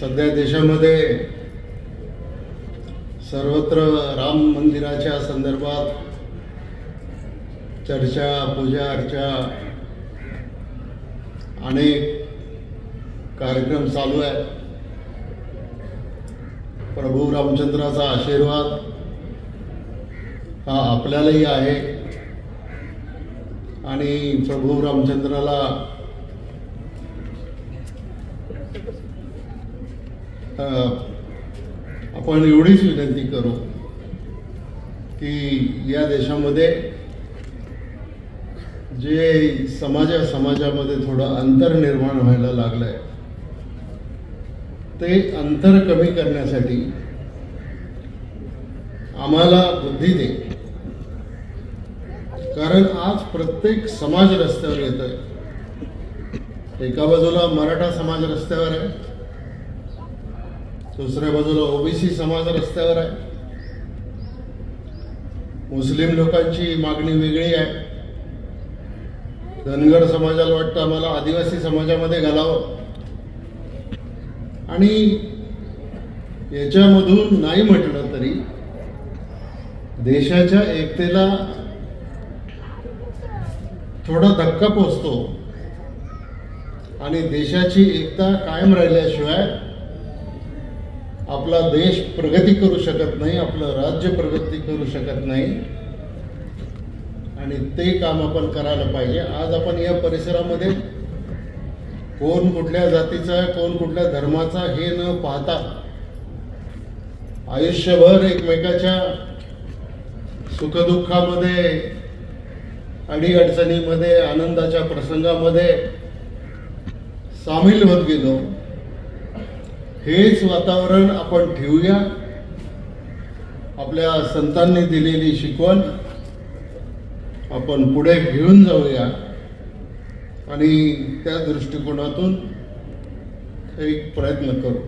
सध्या देशामध्ये सर्वत्र राम मंदिराच्या संदर्भात चर्चा, पूजा अर्चा अनेक कार्यक्रम चालू आहेत। प्रभू रामचंद्राचा आशीर्वाद हा आपल्यालाही आहे आणि प्रभू रामचंद्राला आपण एवढीच विनंती करू की या देशामध्ये जे समाजामध्ये थोडं अंतर निर्माण व्हायला लागलंय ते अंतर कमी करण्यासाठी आम्हाला बुद्धी दे, कारण आज प्रत्येक समाज रस्त्यावर येतोय। एका बाजूला मराठा समाज रस्त्यावर आहे, दुसऱ्या बाजूला ओबीसी समाज रस्त्यावर आहे, मुस्लिम लोकांची मागणी वेगळी आहे, धनगर समाजाला वाटतं आम्हाला आदिवासी समाजामध्ये घालावं, आणि याच्यामधून नाही म्हटलं तरी देशाच्या एकतेला थोडा धक्का पोचतो आणि देशाची एकता कायम राहिल्याशिवाय आपला देश प्रगती करू शकत नाही, आपलं राज्य प्रगती करू शकत नाही, आणि ते काम आपण करायला पाहिजे। आज आपण या परिसरामध्ये कोण कुठल्या जातीचा, कोण कुठल्या धर्माचा हे न पाहता आयुष्यभर एकमेकाच्या सुखदुःखामध्ये, अडीअडचणीमध्ये, आनंदाच्या प्रसंगामध्ये सामील होत गेलो। हेच वातावरण आपण ठेवूया, आपल्या संतांनी दिलेली शिकवण आपण पुढे घेऊन जाऊया आणि त्या दृष्टिकोनातून एक प्रयत्न करू।